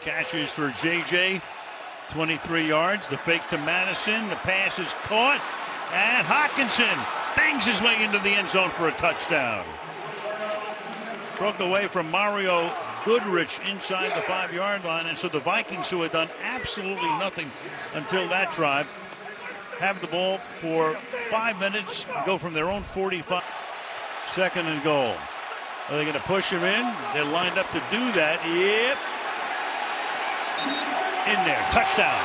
Catches for JJ, 23 yards. The fake to Madison. The pass is caught. And Hockenson bangs his way into the end zone for a touchdown. Broke away from Mario Goodrich inside the 5-yard line. And so the Vikings, who had done absolutely nothing until that drive, have the ball for 5 minutes, go from their own 45. Second and goal. Are they going to push him in? They're lined up to do that. Yep. In there. Touchdown.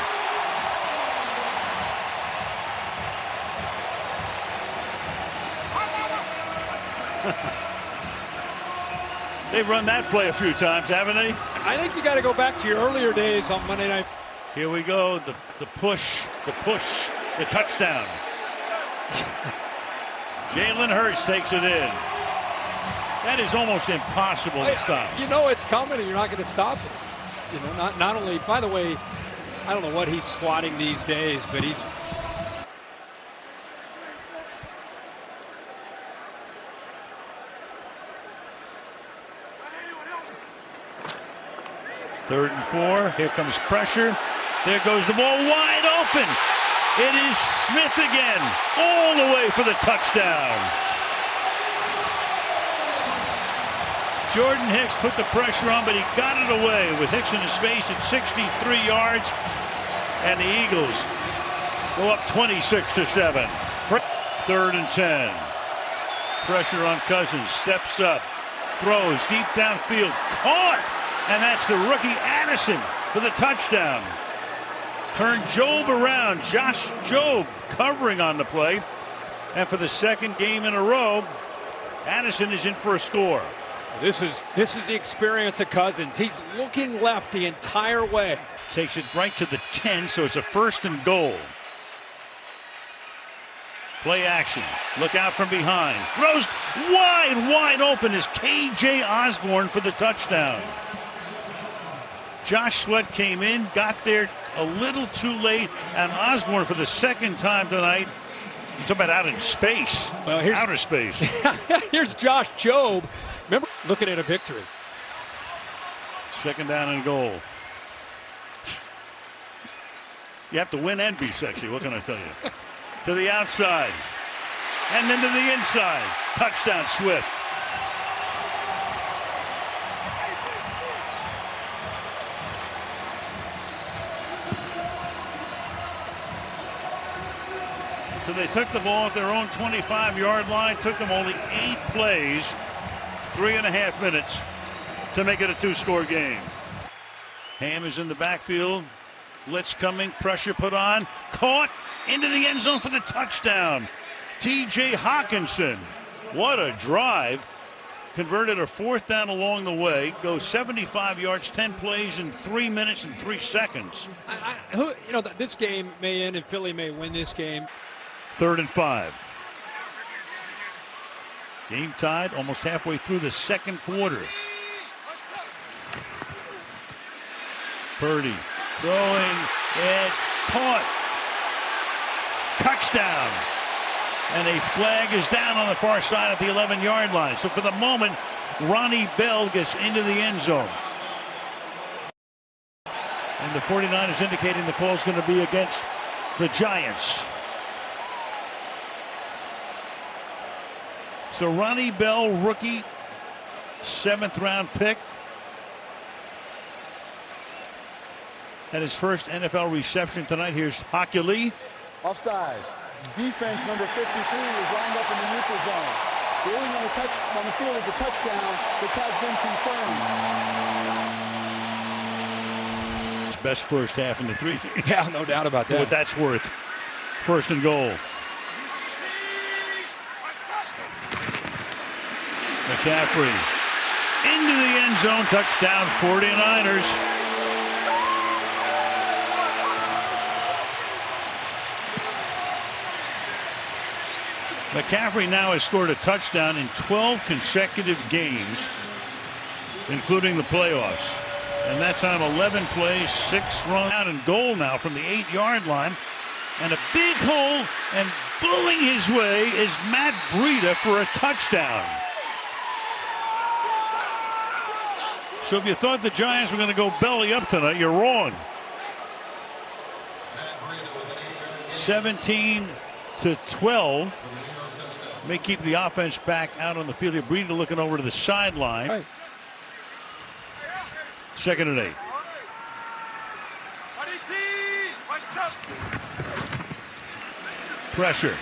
They've run that play a few times, haven't they? I think you got to go back to your earlier days on Monday night. Here we go. The push, the touchdown. Jalen Hurts takes it in. That is almost impossible to stop. You know it's coming and you're not going to stop it. You know, not only, by the way, I don't know what he's squatting these days, but he's. Third and 4. Here comes pressure. There goes the ball wide open. It is Smith again, all the way for the touchdown. Jordan Hicks put the pressure on, but he got it away with Hicks in his face at 63 yards. And the Eagles go up 26-7. Third and 10. Pressure on Cousins. Steps up. Throws deep downfield. Caught! And that's the rookie Addison for the touchdown. Turned Job around. Josh Job covering on the play. And for the second game in a row, Addison is in for a score. This is the experience of Cousins. He's looking left the entire way. Takes it right to the 10, so it's a first and goal. Play action. Look out from behind. Throws wide open is KJ Osborne for the touchdown. Josh Sweat came in, got there a little too late, and Osborne for the second time tonight. You talk about out in space. Well, outer space. Here's Josh Job. Remember, looking at a victory. Second down and goal. You have to win and be sexy. What can I tell you? To the outside. And then to the inside. Touchdown, Swift. So they took the ball at their own 25-yard line. Took them only 8 plays, 3.5 minutes to make it a 2-score game. Ham is in the backfield. Blitz coming, pressure put on, caught into the end zone for the touchdown. TJ Hockenson, what a drive. Converted a 4th down along the way, goes 75 yards, 10 plays in 3 minutes and 3 seconds. This game may end and Philly may win this game. 3rd and 5. Game tied almost halfway through the second quarter. Purdy throwing, it's caught. Touchdown. And a flag is down on the far side at the 11-yard line. So for the moment, Ronnie Bell gets into the end zone. And the 49ers indicating the call is going to be against the Giants. So Ronnie Bell, rookie, 7th-round pick. Had his first NFL reception tonight. Here's Hockey. Offside. Defense number 53 is lined up in the neutral zone. The ruling on the field is a touchdown, which has been confirmed. His best first half in the 3. Yeah, no doubt about that. For what that's worth. First and goal. McCaffrey into the end zone. Touchdown, 49ers. McCaffrey now has scored a touchdown in 12 consecutive games, including the playoffs. And that time 11 plays, 6 run out and goal now from the 8-yard line. And a big hole, and bulling his way is Matt Breida for a touchdown. So if you thought the Giants were going to go belly up tonight, you're wrong. 17-12. May keep the offense back out on the field. Breida looking over to the sideline. Right. 2nd and 8. Pressure.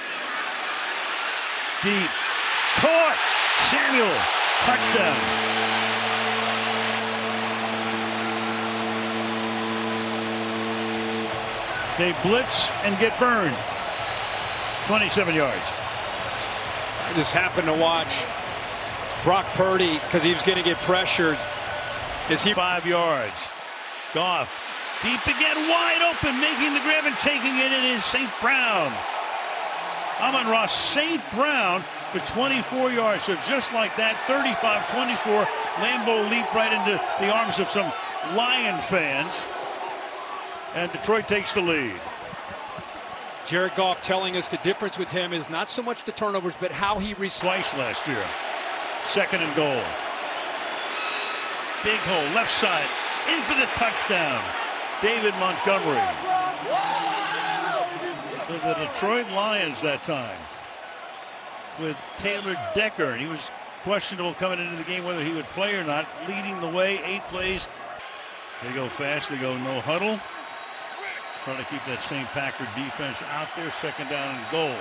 Deep. Caught. Samuel. Touchdown. They blitz and get burned. 27 yards. I just happened to watch Brock Purdy because he was going to get pressured. Is he 5 yards? Goff. Deep again, wide open, making the grab and taking it. It is St. Brown. Amon-Ra St. Brown for 24 yards. So just like that, 35-24. Lambeau leaped right into the arms of some Lion fans. And Detroit takes the lead. Jared Goff telling us the difference with him is not so much the turnovers, but how he Twice last year. 2nd and goal. Big hole, left side, in for the touchdown. David Montgomery. So the Detroit Lions that time with Taylor Decker, and he was questionable coming into the game whether he would play or not, leading the way, 8 plays. They go fast, they go no huddle. Trying to keep that same Packer defense out there. 2nd down and goal.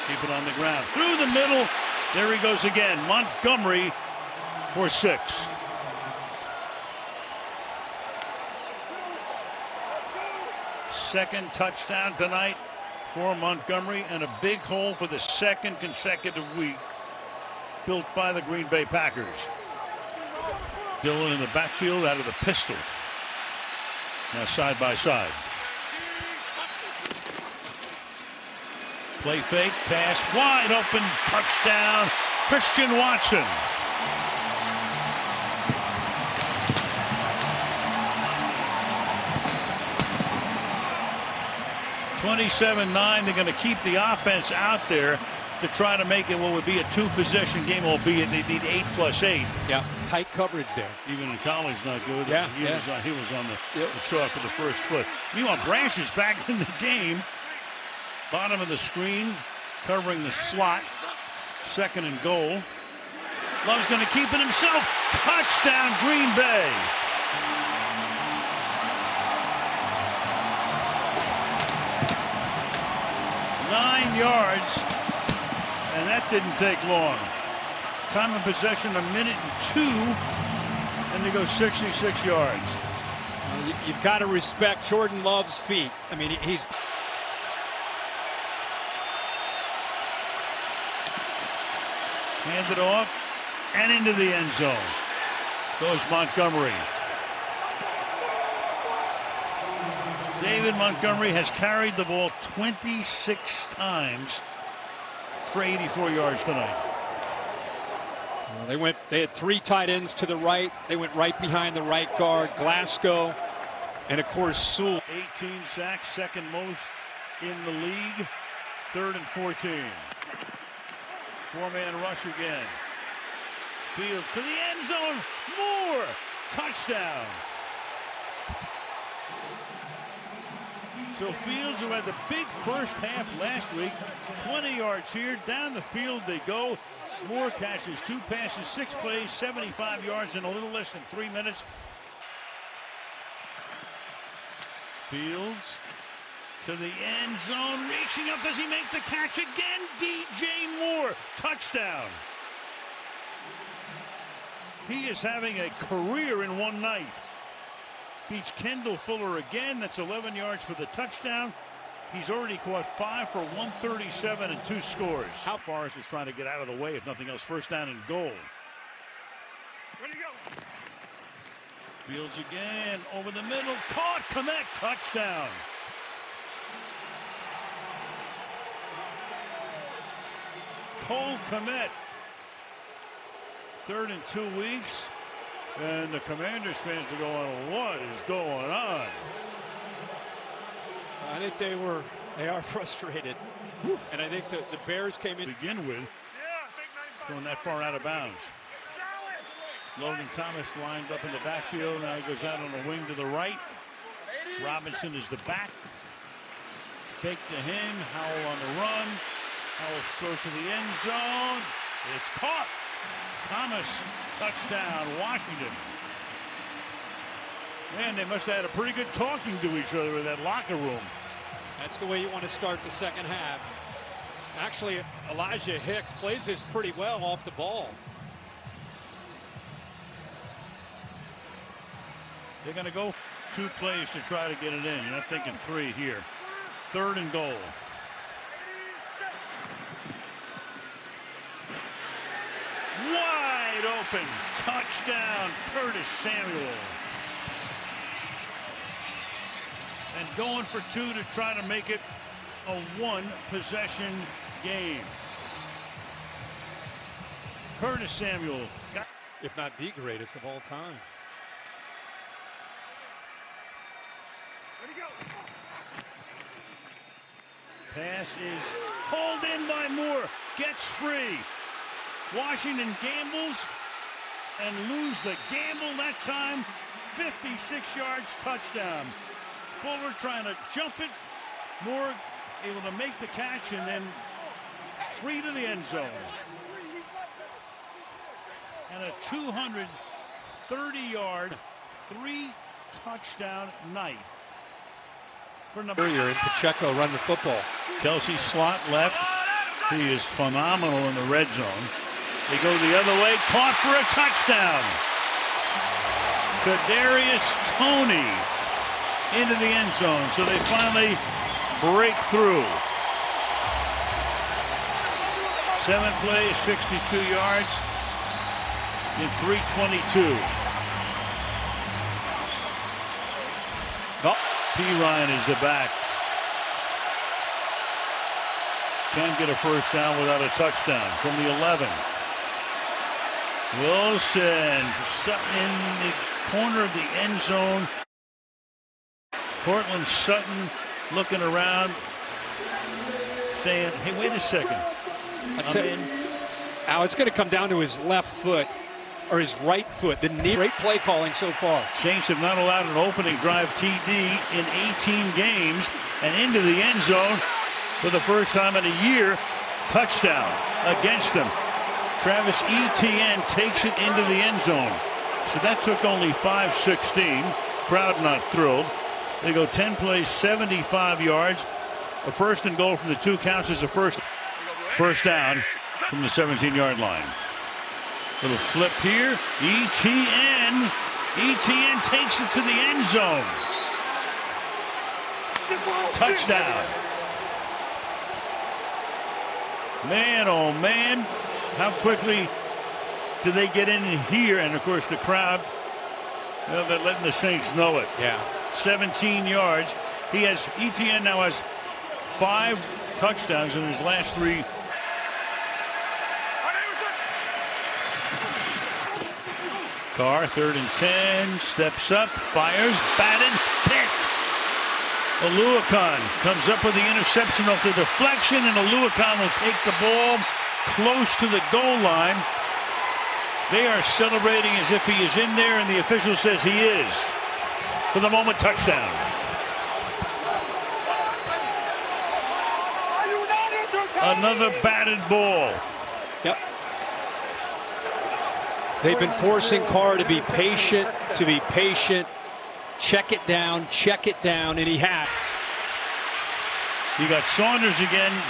Keep it on the ground. Through the middle. There he goes again. Montgomery for 6. Second touchdown tonight for Montgomery, and a big hole for the 2nd consecutive week built by the Green Bay Packers. Dillon in the backfield out of the pistol. Now side by side. Play fake, pass, wide open, touchdown, Christian Watson. (27-9). They're going to keep the offense out there to try to make it what would be a 2-possession game, albeit they need 8 plus 8. Yeah, tight coverage there. Even in college, not good. Yeah, he was on the chalk for the first foot. Meanwhile, Branch is back in the game. Bottom of the screen, covering the slot. 2nd and goal. Love's going to keep it himself. Touchdown, Green Bay. Nine yards, and that didn't take long. Time of possession 1:02, and they go 66 yards. You've got to respect Jordan Love's feet. I mean, he's handed off and into the end zone goes Montgomery. David Montgomery has carried the ball 26 times for 84 yards tonight. They had 3 tight ends to the right. They went right behind the right guard, Glasgow, and of course Sewell. 18 sacks, 2nd most in the league. 3rd and 14. 4-man rush again. Fields to the end zone. Moore. Touchdown. So Fields, who had the big first half last week, 20 yards here. Down the field they go. Moore catches 2 passes, 6 plays, 75 yards in a little less than 3 minutes. Fields to the end zone, reaching up. Does he make the catch again? DJ Moore, touchdown. He is having a career in one night. Beats Kendall Fuller again. That's 11 yards for the touchdown. He's already caught 5 for 137 and 2 scores. How Forrest is trying to get out of the way, if nothing else. 1st down and goal. Ready to go. Fields again, over the middle, caught, Kmet, touchdown. Cole Kmet, 3rd in 2 weeks, and the Commanders fans are going, what is going on? I think they are frustrated. And I think the Bears came in. Begin with, going that far out of bounds. Logan Thomas lined up in the backfield. Now he goes out on the wing to the right. Robinson is the back. Fake to him. Howell on the run. Howell throws to the end zone. It's caught. Thomas, touchdown, Washington. Man, they must have had a pretty good talking to each other in that locker room. That's the way you want to start the second half. Actually, Elijah Hicks plays this pretty well off the ball. They're going to go 2 plays to try to get it in. You're not thinking 3 here. 3rd and goal. Wide open. Touchdown, Curtis Samuel. And going for 2 to try to make it a 1-possession game. Curtis Samuel. If not the greatest of all time. Ready, go. Pass is hauled in by Moore. Gets free. Washington gambles and lose the gamble that time. 56 yards, touchdown. Fuller trying to jump it. Moore able to make the catch and then free to the end zone. And a 230-yard, 3-touchdown night for number. And Pacheco run the football. Kelsey slot left. He is phenomenal in the red zone. They go the other way, caught for a touchdown. Kadarius Toney into the end zone, so they finally break through. 7 plays, 62 yards in 3:22. Oh. P. Ryan is the back. Can't get a first down without a touchdown from the 11. Wilson in the corner of the end zone. Cortland Sutton looking around, saying, hey, wait a second. Now it's going to come down to his left foot or his right foot. The knee. Great play calling so far. Saints have not allowed an opening drive TD in 18 games, and into the end zone for the first time in a year. Touchdown against them. Travis Etienne takes it into the end zone. So that took only 5:16. Crowd not thrilled. They go 10 plays, 75 yards. A 1st and goal from the 2 counts as a first down from the 17-yard line. Little flip here. Etienne takes it to the end zone. Touchdown. Man, oh man, how quickly did they get in here? And of course the crowd, they're letting the Saints know it. Yeah. 17 yards. Etienne now has 5 touchdowns in his last 3. Carr, 3rd and 10, steps up, fires, batted, picked. Oluokun comes up with the interception off the deflection, and Oluokun will take the ball close to the goal line. They are celebrating as if he is in there, and the official says he is. For the moment, touchdown. Another batted ball. Yep. They've been forcing Carr to be patient, check it down, and he had. You got Saunders again,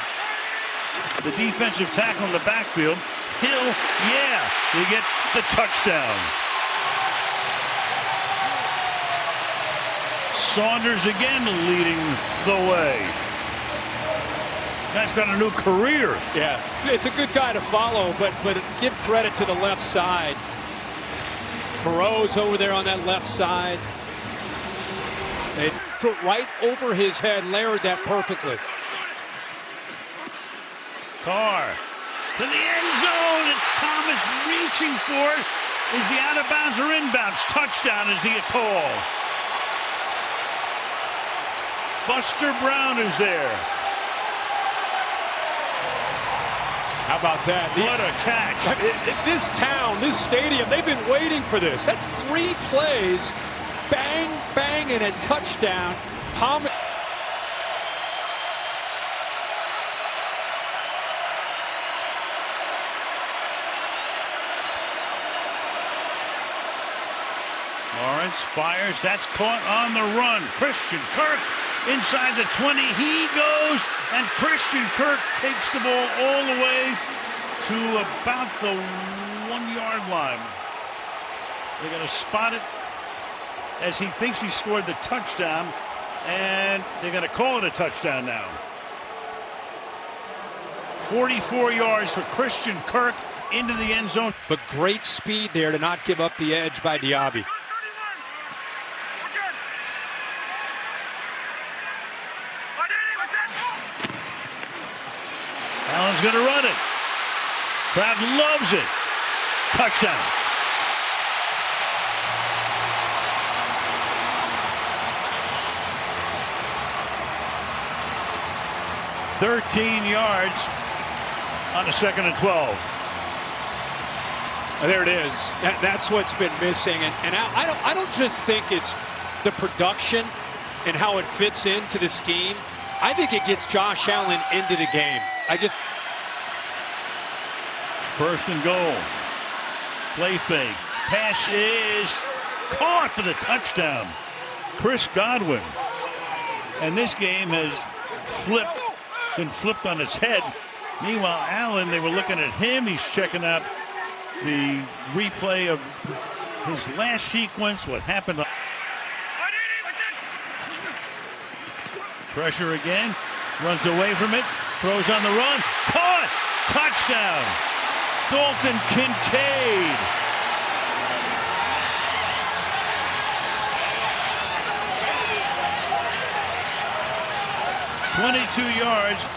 the defensive tackle in the backfield. Hill, yeah, you get the touchdown. Saunders again leading the way. That's got a new career. Yeah, it's a good guy to follow, but give credit to the left side. Moreau's over there on that left side. They threw it right over his head, layered that perfectly. Carr to the end zone. It's Thomas reaching for it. Is he out of bounds or inbounds? Touchdown is the call. Buster Brown is there. How about that? What a catch. This town, this stadium, they've been waiting for this. That's 3 plays. Bang, bang, and a touchdown. Tom. Lawrence fires. That's caught on the run. Christian Kirk inside the 20. He goes, and Christian Kirk takes the ball all the way to about the 1-yard line. They're going to spot it as he thinks he scored the touchdown, and they're going to call it a touchdown now. 44 yards for Christian Kirk into the end zone. But great speed there to not give up the edge by Diaby. Allen's going to run it. Crowd loves it. Touchdown. "13 yards on a 2nd and 12. There it is. That's what's been missing. And I don't just think it's the production and how it fits into the scheme. I think it gets Josh Allen into the game. First and goal. Play fake. Pass is caught for the touchdown. Chris Godwin. And this game has been flipped on its head. Meanwhile, Allen, they were looking at him. He's checking out the replay of his last sequence, what happened. Pressure again. Runs away from it. Throws on the run. Caught! Touchdown! Dalton Kincaid. "22 yards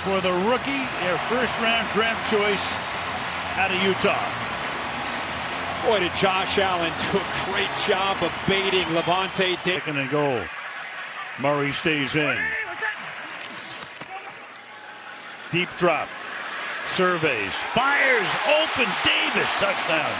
for the rookie, their first-round draft choice out of Utah." Boy, did Josh Allen do a great job of baiting Levante David. 2nd and goal. Murray stays in. Deep drop. Surveys. Fires. Open. Davis. Touchdown.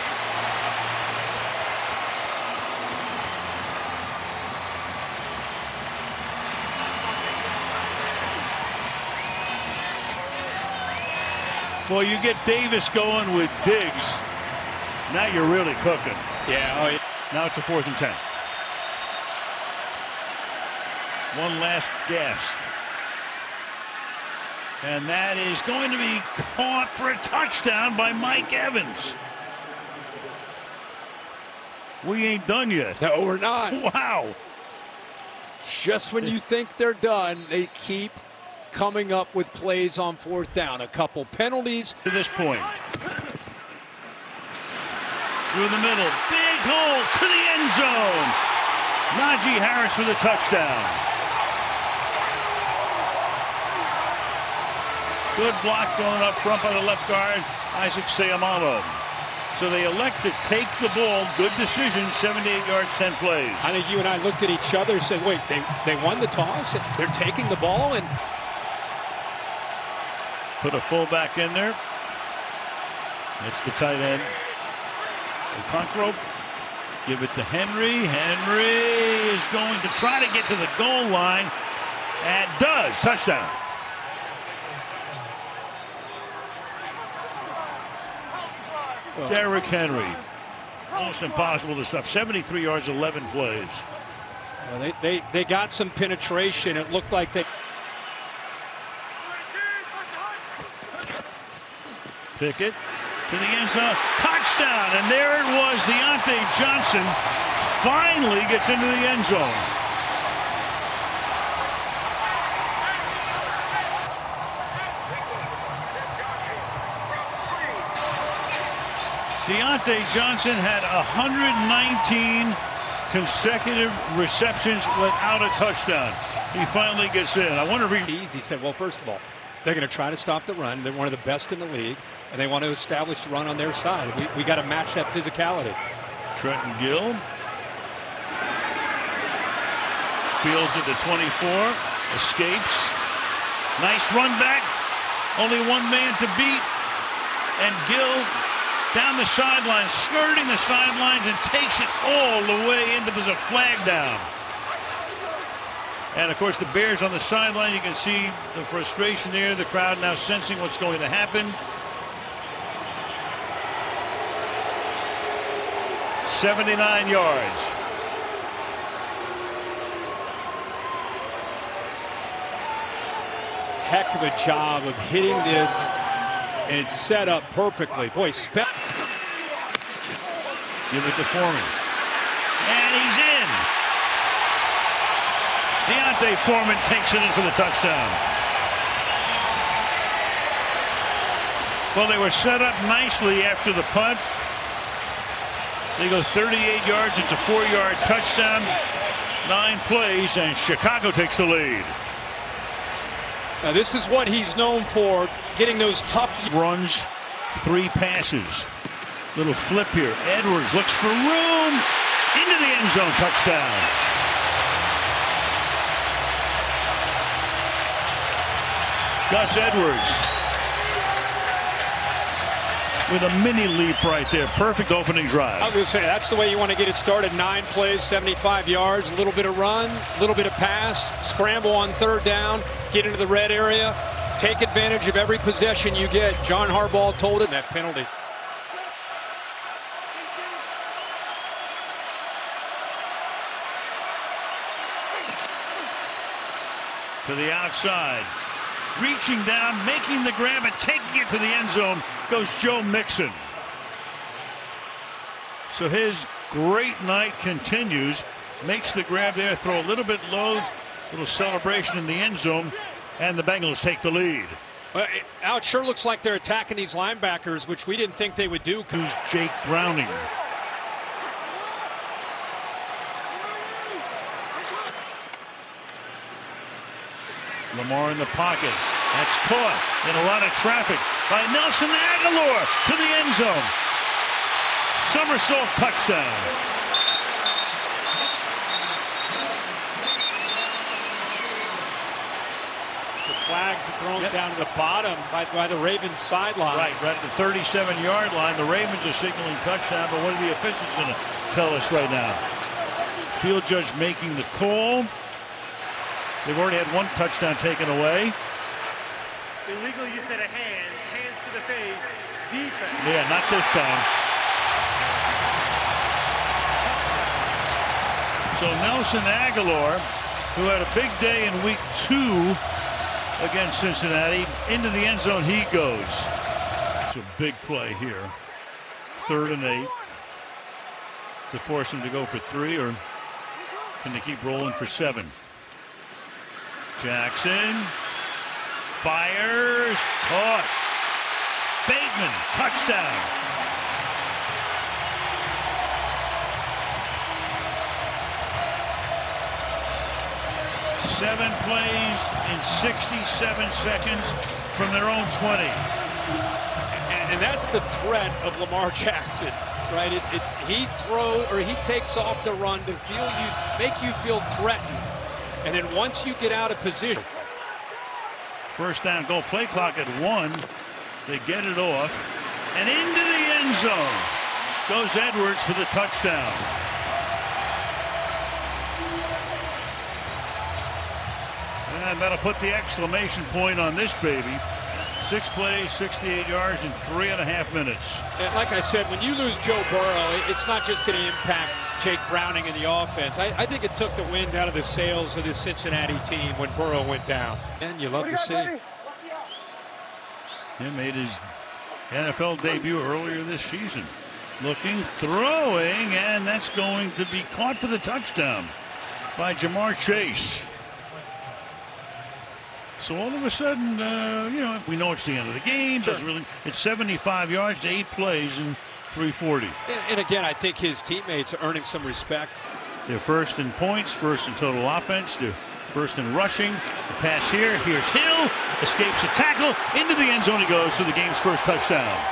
Well, you get Davis going with Diggs. Now you're really cooking. Yeah. Now it's a 4th and 10. One last gasp. And that is going to be caught for a touchdown by Mike Evans. We ain't done yet. No, we're not. Wow. Just when you think they're done, they keep coming up with plays on 4th down. A couple penalties. To this point. Through the middle. Big hole to the end zone. Najee Harris for the touchdown. Good block going up front by the left guard, Isaac Seumalo. So they elect to take the ball. Good decision, 78 yards, 10 plays. I think you and I looked at each other and said, wait, they won the toss? They're taking the ball? And put a fullback in there. It's the tight end. Okonkwo. Give it to Henry. Henry is going to try to get to the goal line. And does. Touchdown. Derrick Henry. Almost impossible to stop. 73 yards, 11 plays. Well, they got some penetration. It looked like they. Pickett to the end zone. Touchdown. And there it was. Deontay Johnson finally gets into the end zone. Deontay Johnson had 119 consecutive receptions without a touchdown. He finally gets in. I wonder if he said, well, first of all, they're going to try to stop the run. They're one of the best in the league, and they want to establish the run on their side. We got to match that physicality. Trenton Gill fields at the 24, escapes. Nice run back. Only one man to beat. And Gill down the sidelines, skirting the sidelines, and takes it all the way into. There's a flag down. And of course, the Bears on the sideline, you can see the frustration there. The crowd now sensing what's going to happen. 79 yards. Heck of a job of hitting this, and it's set up perfectly. Boy, Give it to Foreman. And he's in. Deontay Foreman takes it in for the touchdown. Well, they were set up nicely after the punt. They go 38 yards. It's a 4-yard touchdown. 9 plays, and Chicago takes the lead. Now this is what he's known for, getting those tough runs, 3 passes. Little flip here. Edwards looks for room. Into the end zone. Touchdown. Gus Edwards with a mini leap right there. Perfect opening drive. I was going to say, that's the way you want to get it started. 9 plays, 75 yards, a little bit of run, a little bit of pass, scramble on 3rd down, get into the red area, take advantage of every possession you get. John Harbaugh told it, that penalty. To the outside. Reaching down, making the grab, and taking it to the end zone goes Joe Mixon. So his great night continues. Makes the grab there, throw a little bit low, little celebration in the end zone, and the Bengals take the lead. Now it sure looks like they're attacking these linebackers, which we didn't think they would do. Who's Jake Browning? Lamar in the pocket. That's caught in a lot of traffic by Nelson Agholor to the end zone. Somersault touchdown. The flag thrown down to the bottom by the Ravens sideline. Right at the 37-yard line. The Ravens are signaling touchdown, but what are the officials going to tell us right now? Field judge making the call. They've already had 1 touchdown taken away. Illegal use of the hands to the face, defense. Yeah, not this time. So Nelson Agholor, who had a big day in week 2 against Cincinnati, into the end zone he goes. It's a big play here. 3rd and 8 to force him to go for 3, or can they keep rolling for 7? Jackson fires, caught. Bateman, touchdown. Seven plays in 67 seconds from their own 20. And that's the threat of Lamar Jackson, right? He takes off to run to make you feel threatened. And then once you get out of position. 1st down goal, play clock at 1. They get it off. And into the end zone goes Edwards for the touchdown. And that'll put the exclamation point on this baby. 6 plays, 68 yards in 3.5 minutes. And like I said, when you lose Joe Burrow, it's not just going to impact Jake Browning in the offense. I think it took the wind out of the sails of this Cincinnati team when Burrow went down. And you love to see. He made his NFL debut earlier this season. Looking, throwing, and that's going to be caught for the touchdown by Jamar Chase. So all of a sudden, we know it's the end of the game. Sure. It's 75 yards, 8 plays, and 340. And again, I think his teammates are earning some respect. They're 1st in points, 1st in total offense. They're 1st in rushing. The pass here. Here's Hill. Escapes a tackle. Into the end zone he goes for the game's 1st touchdown.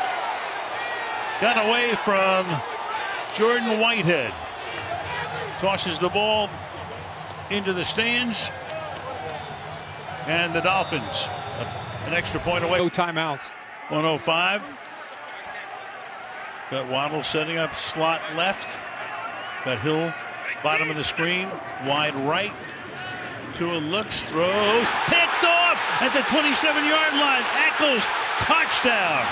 Got away from Jordan Whitehead. Tosses the ball into the stands. And the Dolphins, an extra point away. No timeouts. 105. Got Waddle setting up slot left. Got Hill bottom of the screen, wide right. Tua looks, throws, picked off at the 27-yard line. Eccles, touchdown.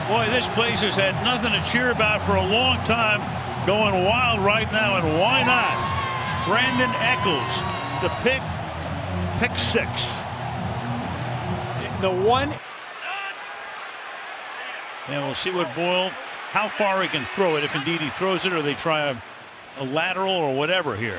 Boy, this place has had nothing to cheer about for a long time. Going wild right now, and why not? Brandon Eccles, the pick six. The one. And we'll see what Boyle, how far he can throw it, if indeed he throws it, or they try a lateral or whatever here.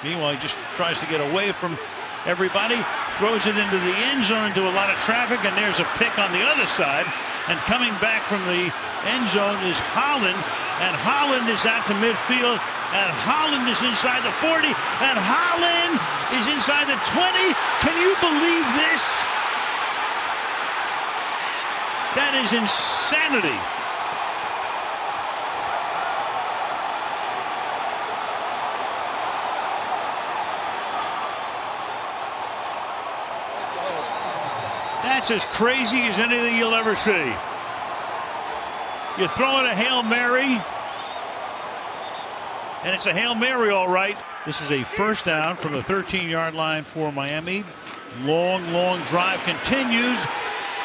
Meanwhile, he just tries to get away from everybody, throws it into the end zone, into a lot of traffic, and there's a pick on the other side. And coming back from the end zone is Holland, and Holland is out to midfield, and Holland is inside the 40, and Holland is inside the 20. Can you believe this? That is insanity. That's as crazy as anything you'll ever see. You throw in a Hail Mary, and it's a Hail Mary all right. This is a first down from the 13-yard line for Miami. Long drive continues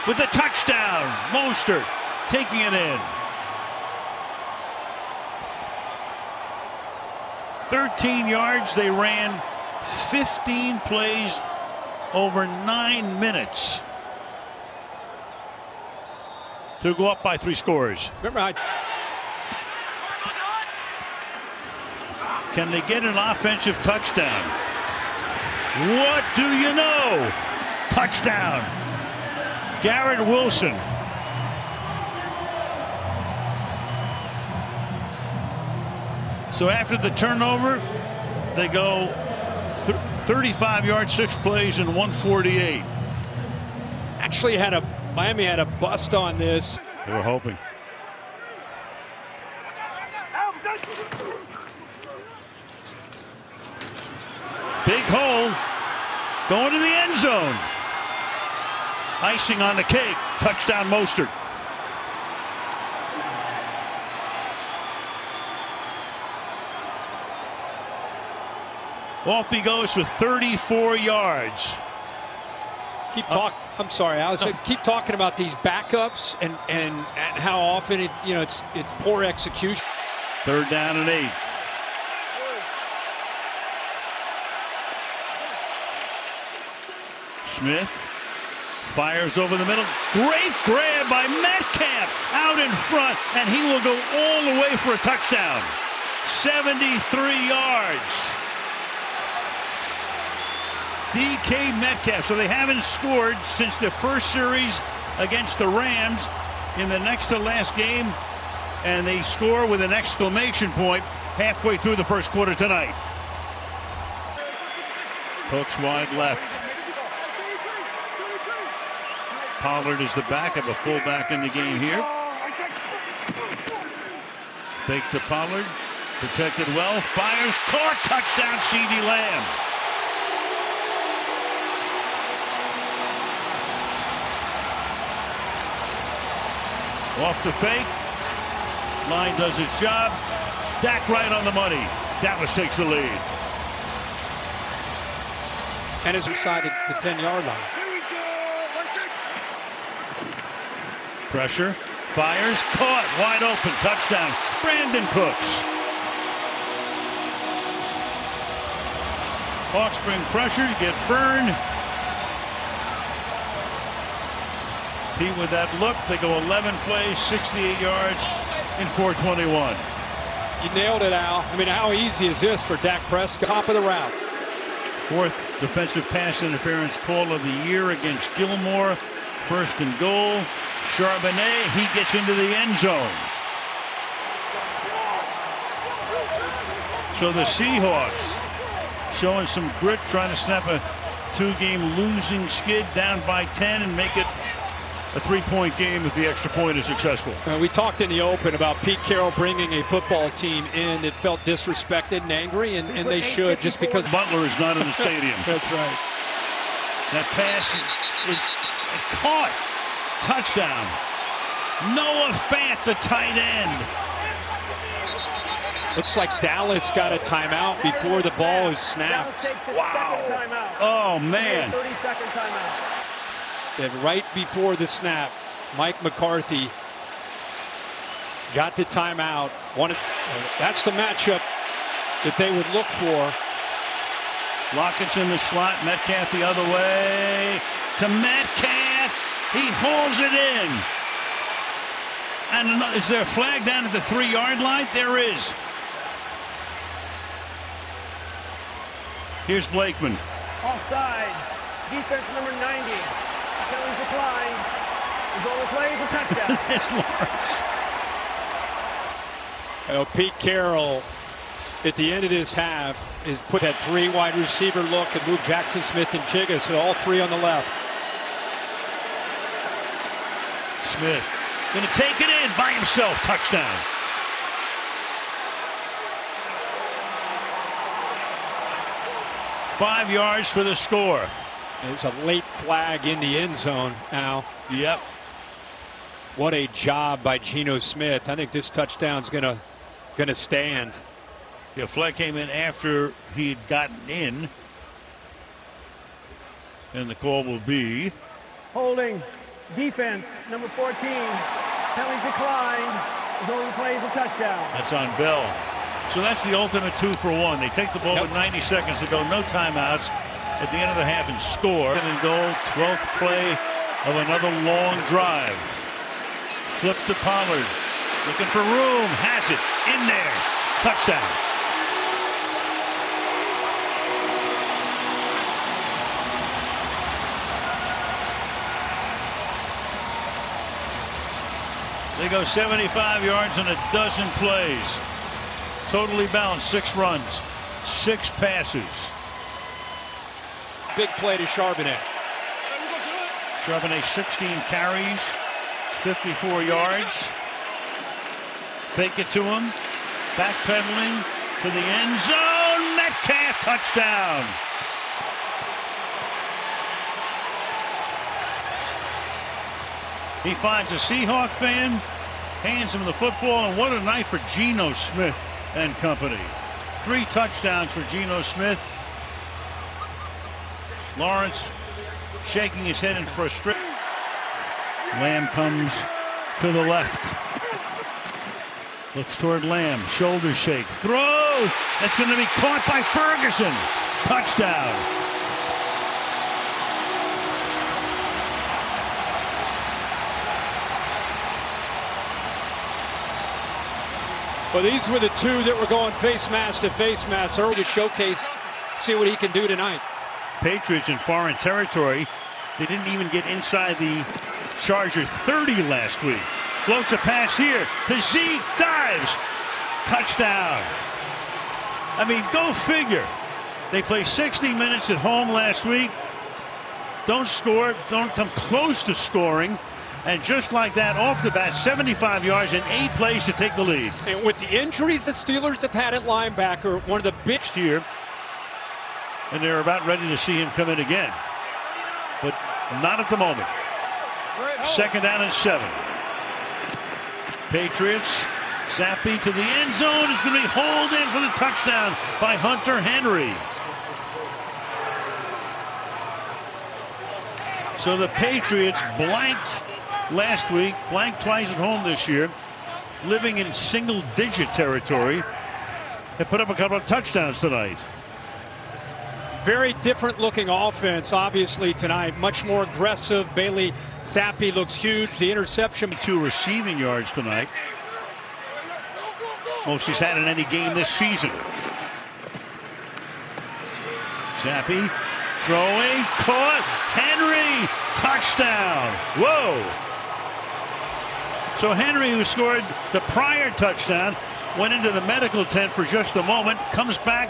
with the touchdown. Mostert taking it in. 13 yards. They ran 15 plays over 9 minutes to go up by 3 scores. Remember, can they get an offensive touchdown? What do you know? Touchdown. Garrett Wilson. So after the turnover, they go 35 yards, 6 plays, and 148. actually Miami had a bust on this. They were hoping. Big hole. Going to the end zone. Icing on the cake. Touchdown Mostert. Off he goes for 34 yards. I'm sorry, Alex. Keep talking about these backups and how often it's poor execution. 3rd down and 8. Smith fires over the middle. Great grab by Metcalf out in front, and he will go all the way for a touchdown. 73 yards. DK Metcalf. So they haven't scored since the first series against the Rams in the next to last game, and they score with an exclamation point halfway through the first quarter tonight. Cooks wide left. Pollard is the backup, a fullback in the game here. Fake to Pollard, protected well, fires, caught, touchdown CeeDee Lamb. Off the fake, line does its job. Dak right on the money. Dallas takes the lead. And is inside the 10-yard line. Pressure, fires, caught, wide open, touchdown, Brandon Cooks. Hawks bring pressure, get burned. Pete with that look, they go 11 plays, 68 yards in 4:21. You nailed it, Al. I mean, how easy is this for Dak Prescott? Top of the route. 4th defensive pass interference call of the year against Gilmore. 1st and goal. Charbonnet, he gets into the end zone. So the Seahawks showing some grit, trying to snap a 2-game losing skid down by 10 and make it a 3-point game if the extra point is successful. We talked in the open about Pete Carroll bringing a football team in that felt disrespected and angry, and they should, just because Butler is not in the stadium. That's right. That pass is caught. Touchdown. Noah Fant, the tight end. Looks like Dallas got a timeout before the ball is snapped. Wow. Oh, man. 30-second timeout. And right before the snap, Mike McCarthy got the timeout. That's the matchup that they would look for. Lockett's in the slot. Metcalf the other way to Metcalf. He holds it in. And is there a flag down at the 3-yard line? There is. Here's Blakeman. Offside. Defense number 90. Penalties declined. Result of the play is a touchdown. It's Lawrence. Pete Carroll at the end of this half is put that 3 wide receiver look and move Jackson Smith and Chigga, so all 3 on the left. Smith going to take it in by himself. Touchdown. $5 yards for the score. It's a late flag in the end zone now. Yep. What a job by Geno Smith. I think this touchdown's gonna stand. Yeah, flag came in after he had gotten in. And the call will be Holding. Defense number 14. Penalties declined. Result of the play is a touchdown. That's on Bell. So that's the ultimate 2-for-1. They take the ball with 90 seconds to go, no timeouts at the end of the half, and score. And goal, 12th play of another long drive. Flip to Pollard. Looking for room. Has it. In there. Touchdown. They go 75 yards on a dozen plays. Totally balanced. 6 runs, 6 passes. Big play to Charbonnet. Charbonnet 16 carries, 54 yards. Fake it to him. Backpedaling to the end zone. Metcalf, touchdown. He finds a Seahawk fan, hands him the football, and what a night for Geno Smith and company. 3 touchdowns for Geno Smith. Lawrence shaking his head in frustration. Lamb comes to the left. Looks toward Lamb. Shoulder shake. Throws. That's going to be caught by Ferguson. Touchdown. Well, these were the 2 that were going face mask to face mask early to showcase, see what he can do tonight. Patriots in foreign territory. They didn't even get inside the Charger 30 last week. Floats a pass here to Zeke. Dives. Touchdown. I mean, go figure. They played 60 minutes at home last week. Don't score. Don't come close to scoring. And just like that, off the bat, 75 yards in 8 plays to take the lead. And with the injuries the Steelers have had at linebacker, one of the big Here, and they're about ready to see him come in again. But not at the moment. 2nd down and 7. Patriots, Zappi to the end zone. Is going to be hauled in for the touchdown by Hunter Henry. So the Patriots blanked last week, blanked twice at home this year, living in single-digit territory. They put up a couple of touchdowns tonight. very different looking offense, obviously, tonight. Much more aggressive. Bailey Zappi looks huge. The interception. 2 receiving yards tonight. Most he's had in any game this season. Zappi throwing, caught, Henry, touchdown. Whoa. So Henry, who scored the prior touchdown, went into the medical tent for just a moment, comes back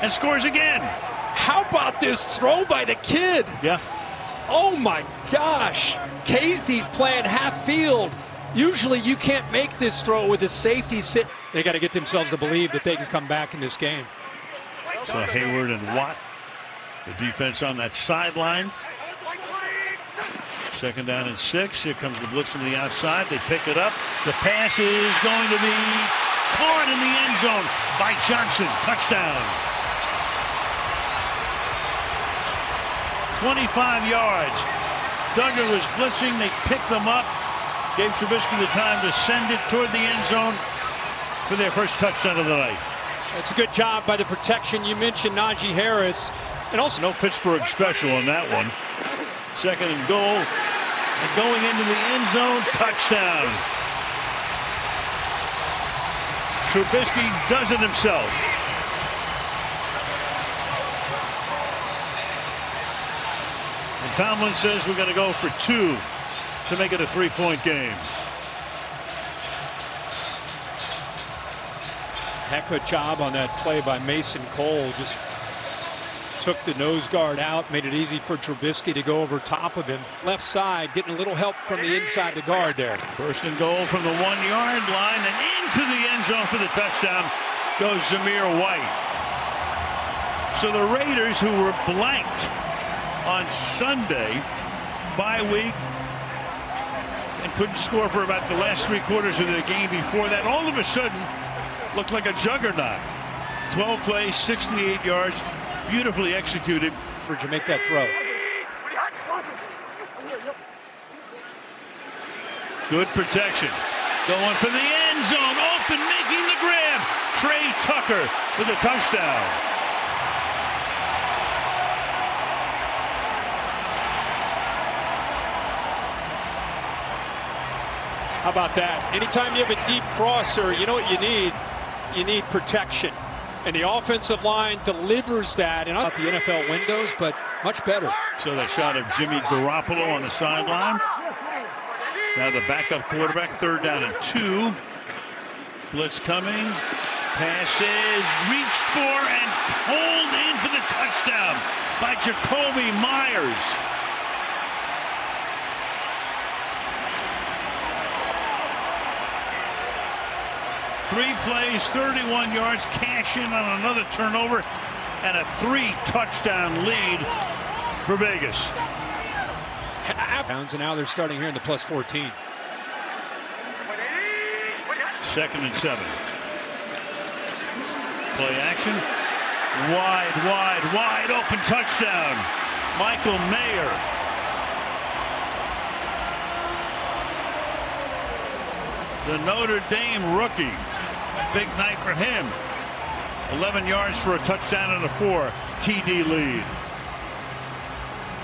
and scores again. How about this throw by the kid? Yeah. Oh my gosh. Casey's playing half field. Usually you can't make this throw with a safety sit. They got to get themselves to believe that they can come back in this game. So Hayward and Watt, the defense on that sideline. 2nd down and 6. Here comes the blitz from the outside. They pick it up. The pass is going to be caught in the end zone by Johnson. Touchdown. 25 yards. Duggar was blitzing. They picked them up. Gave Trubisky the time to send it toward the end zone for their first touchdown of the night. That's a good job by the protection. You mentioned Najee Harris. And also no Pittsburgh special on that one. 2nd and goal. And going into the end zone, touchdown. Trubisky does it himself. And Tomlin says we're going to go for 2 to make it a 3-point game. Heck of a job on that play by Mason Cole. Just took the nose guard out, made it easy for Trubisky to go over top of him. Left side, getting a little help from the inside the guard there. 1st and goal from the 1-yard line, and into the end zone for the touchdown goes Zamir White. So the Raiders, who were blanked on Sunday, bye week, and couldn't score for about the last 3 quarters of their game before that, all of a sudden looked like a juggernaut. 12 plays, 68 yards, beautifully executed. To make that throw. Good protection. Going for the end zone. Open, making the grab. Trey Tucker for the touchdown. How about that? Anytime you have a deep crosser, you know what you need? You need protection. And the offensive line delivers that. And not the NFL windows, but much better. So that shot of Jimmy Garoppolo on the sideline. Now the backup quarterback, 3rd down and 2. Blitz coming. Pass is reached for and pulled in for the touchdown by Jakobi Meyers. Three plays, 31 yards, cash in on another turnover, and a 3-touchdown lead for Vegas. And now they're starting here in the +14. 2nd and 7. Play action. Wide open touchdown. Michael Mayer. The Notre Dame rookie. Big night for him. 11 yards for a touchdown and a 4 TD lead.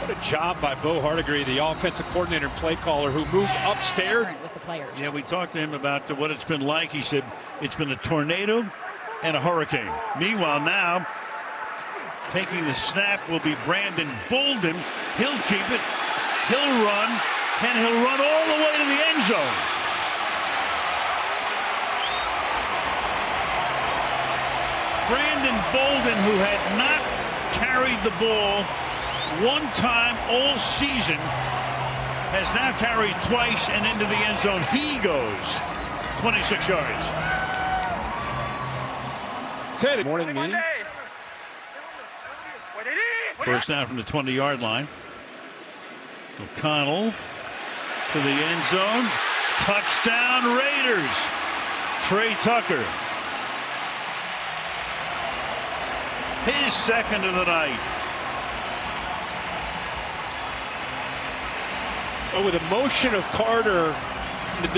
What a job by Bo Hardigree, the offensive coordinator and play caller, who moved upstairs with the players. Yeah, we talked to him about what it's been like. He said it's been a tornado and a hurricane. Meanwhile, now taking the snap will be Brandon Bolden. He'll keep it. He'll run, and he'll run all the way to the end zone. Brandon Bolden, who had not carried the ball one time all season, has now carried twice and into the end zone. He goes 26 yards. Good morning, me. 1st down from the 20-yard line. O'Connell to the end zone. Touchdown Raiders. Trey Tucker. His 2nd of the night. But with a motion of Carter, the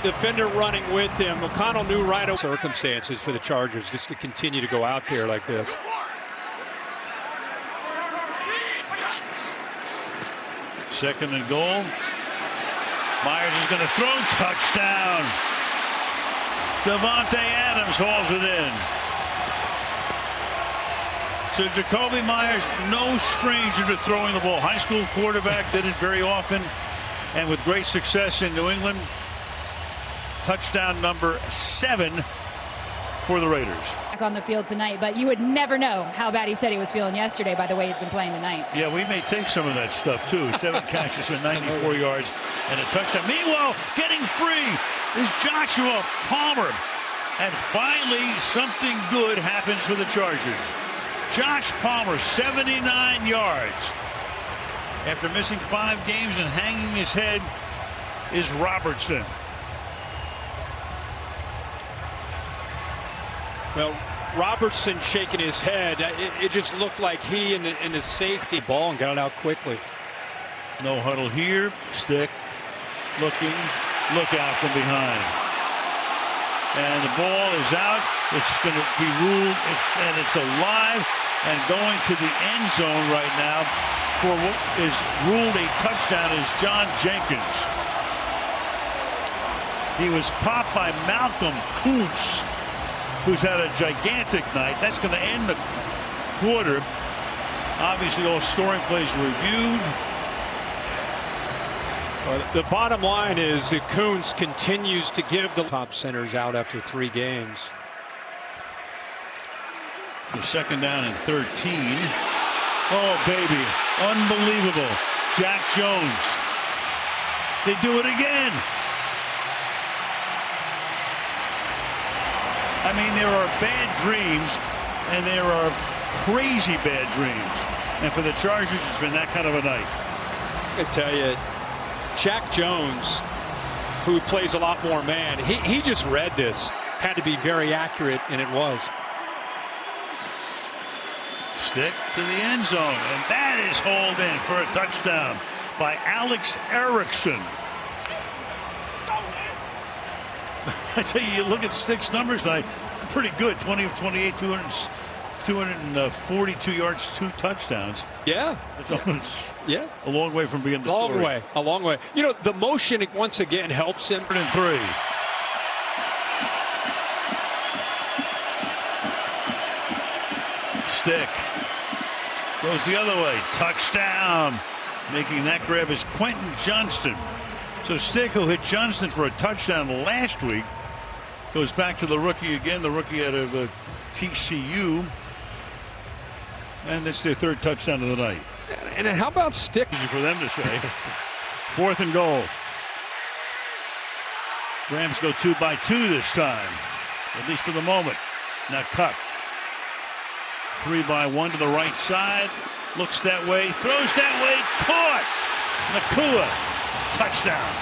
defender running with him, O'Connell knew right away circumstances for the Chargers just to continue to go out there like this. Second and goal. Myers is going to throw. Touchdown. Devontae Adams hauls it in. So Jakobi Meyers, no stranger to throwing the ball. High school quarterback, did it very often and with great success in New England. Touchdown number 7 for the Raiders. back on the field tonight, but you would never know how bad he said he was feeling yesterday by the way he's been playing tonight. Yeah, we may take some of that stuff too. 7 catches for 94 yards and a touchdown. Meanwhile, getting free is Joshua Palmer. And finally, something good happens for the Chargers. Josh Palmer, 79 yards. After missing 5 games and hanging his head is Robertson. Well, Robertson shaking his head. It just looked like he and the safety ball and got it out quickly. No huddle here. Stick looking. Look out from behind. And the ball is out. It's going to be ruled. It's alive and going to the end zone right now for what is ruled a touchdown is John Jenkins. He was popped by Malcolm Kuntz, who's had a gigantic night. That's going to end the quarter. Obviously, all scoring plays reviewed. The bottom line is that Kuntz continues to give the top centers out after 3 games. So 2nd down and 13. Oh, baby. Unbelievable. Jack Jones. They do it again. I mean, there are bad dreams and there are crazy bad dreams. And for the Chargers, it's been that kind of a night. I tell you, Jack Jones, who plays a lot more man, he just read this. Had to be very accurate, and it was. Stick to the end zone, and that is hauled in for a touchdown by Alex Erickson. I tell you, you look at Stick's numbers tonight, pretty good. 20 of 28, 242 yards, 2 touchdowns. Yeah. It's almost a long way from being the story. A long way. You know, the motion once again helps him. 3rd and 3. Stick goes the other way. Touchdown. Making that grab is Quentin Johnston. So Stick, who hit Johnston for a touchdown last week, goes back to the rookie again, the rookie out of TCU. And it's their 3rd touchdown of the night. And how about Stick? Easy for them to say. 4th and goal. Rams go 2 by 2 this time, at least for the moment. Now Kupp. 3 by 1 to the right side. Looks that way. Throws that way. Caught. Nakua. Touchdown.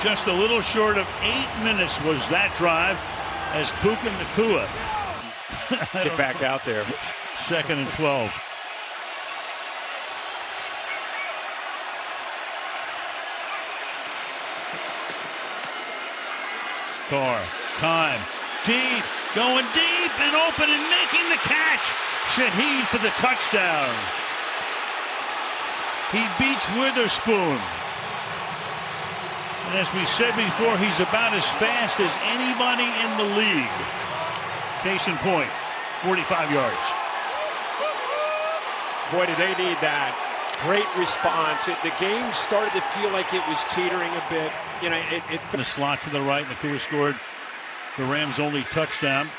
Just a little short of 8 minutes was that drive as Puka Nakua. Get back out there. 2nd and 12. Carr, time, deep, going deep and open and making the catch. Shaheed for the touchdown. He beats Witherspoon. And as we said before, he's about as fast as anybody in the league. Case in point, 45 yards. Boy, do they need that. Great response. The game started to feel like it was teetering a bit. You know, the slot to the right. Nakua scored the Rams' only touchdown.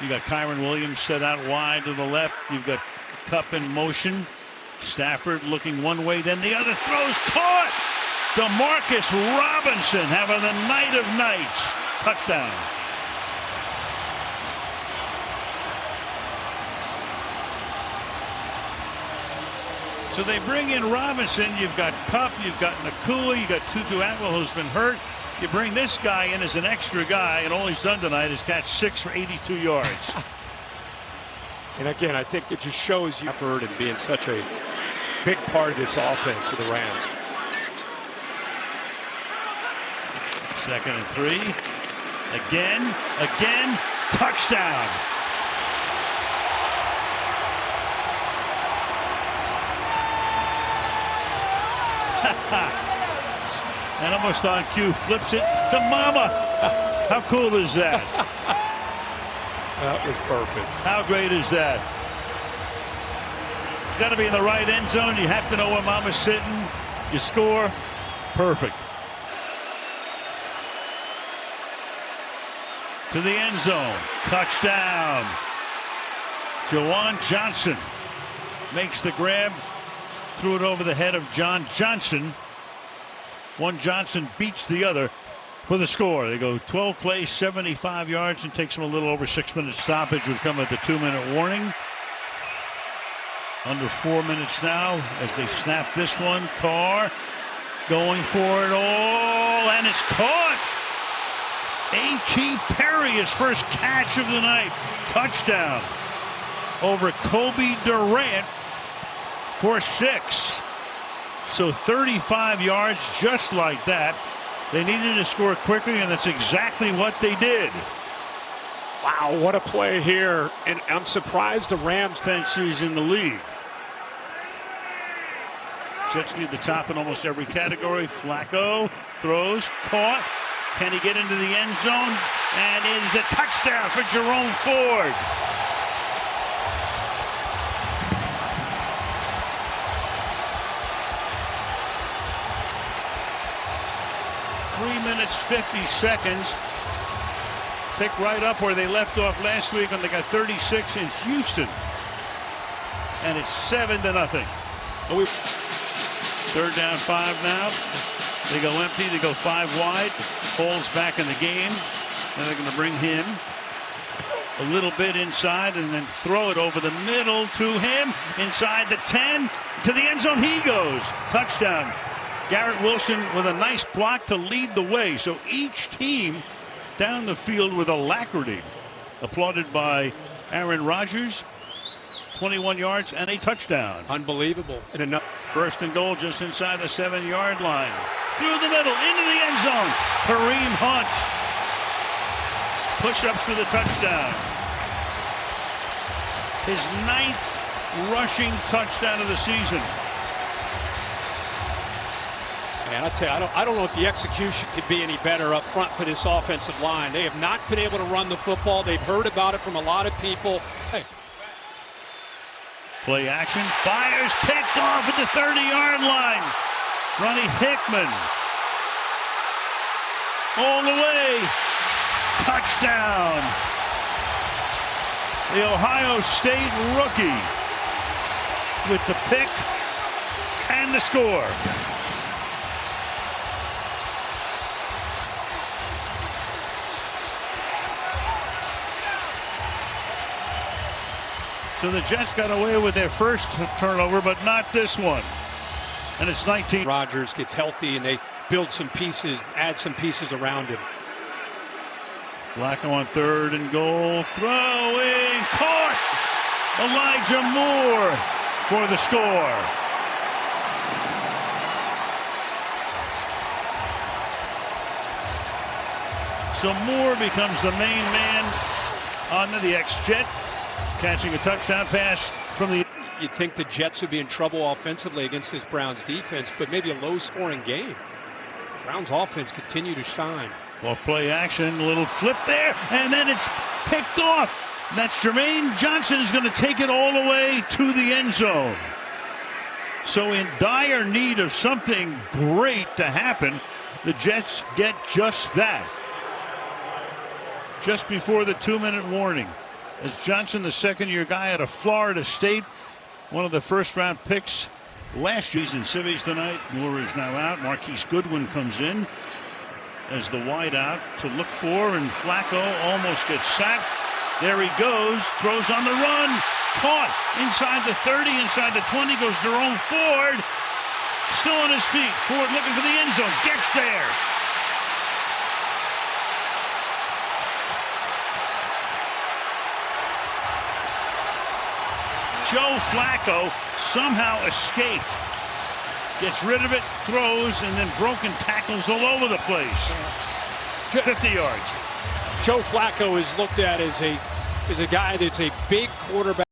You got Kyron Williams set out wide to the left. You've got Kupp in motion. Stafford looking one way, then the other. Throws caught. Demarcus Robinson having the night of nights. Touchdown. So they bring in Robinson. You've got Kupp, you've got Nakua, you've got Tutu Atwell, who's been hurt. You bring this guy in as an extra guy, and all he's done tonight is catch 6 for 82 yards. And again, I think it just shows you effort and being such a big part of this offense of the Rams. 2nd and 3. Again, touchdown. And almost on cue, flips it to Mama. How cool is that? That was perfect. How great is that? It's got to be in the right end zone. You have to know where Mama's sitting. You score. Perfect. To the end zone. Touchdown. Juwan Johnson makes the grab. Threw it over the head of John Johnson. One Johnson beats the other for the score. They go 12 plays, 75 yards, and takes them a little over 6 minutes stoppage. Would come at the 2-minute warning. Under 4 minutes now as they snap this one. Carr going for it all, and it's caught. A.T. Perry, his first catch of the night. Touchdown over Kobe Durant for 6. So 35 yards just like that. They needed to score quickly, and that's exactly what they did. Wow, what a play here. And I'm surprised the Rams Fences in the league. Jets lead the top in almost every category. Flacco throws, caught. Can he get into the end zone? And it is a touchdown for Jerome Ford. .3 minutes, 50 seconds. Pick right up where they left off last week when they got 36 in Houston. And it's 7-0. Third down, 5 now. They go empty. They go 5 wide. Foles back in the game. And they're going to bring him a little bit inside and then throw it over the middle to him. Inside the 10. To the end zone he goes. Touchdown. Garrett Wilson with a nice block to lead the way. So each team down the field with alacrity. Applauded by Aaron Rodgers. 21 yards and a touchdown. Unbelievable. And enough. First and goal just inside the 7-yard line. Through the middle into the end zone. Kareem Hunt. Push-ups for the touchdown. His 9th rushing touchdown of the season. Man, I tell you, I don't know if the execution could be any better up front for this offensive line. They have not been able to run the football. They've heard about it from a lot of people. Hey. Play action, fires, picked off at the 30-yard line. Ronnie Hickman. All the way. Touchdown. The Ohio State rookie with the pick and the score. So the Jets got away with their first turnover, but not this one. And it's 19. Rodgers gets healthy and they build some pieces, add some pieces around him. Flacco on 3rd and goal. Throwing, caught. Elijah Moore for the score. So Moore becomes the main man on the ex-Jet. Catching a touchdown pass from the... You'd think the Jets would be in trouble offensively against this Browns defense, but maybe a low-scoring game. Browns offense continue to shine. Off play action, a little flip there, and then it's picked off. That's Jermaine Johnson is going to take it all the way to the end zone. So in dire need of something great to happen, the Jets get just that. Just before the 2-minute warning. As Johnson, the second-year guy out of Florida State, one of the first-round picks last season. Civvies tonight. Moore is now out. Marquise Goodwin comes in as the wideout to look for, and Flacco almost gets sacked. There he goes. Throws on the run. Caught inside the 30, inside the 20 goes Jerome Ford. Still on his feet. Ford looking for the end zone. Gets there. Joe Flacco somehow escaped. Gets rid of it, throws, and then broken tackles all over the place. 50 yards. Joe Flacco is looked at as a guy that's a big quarterback.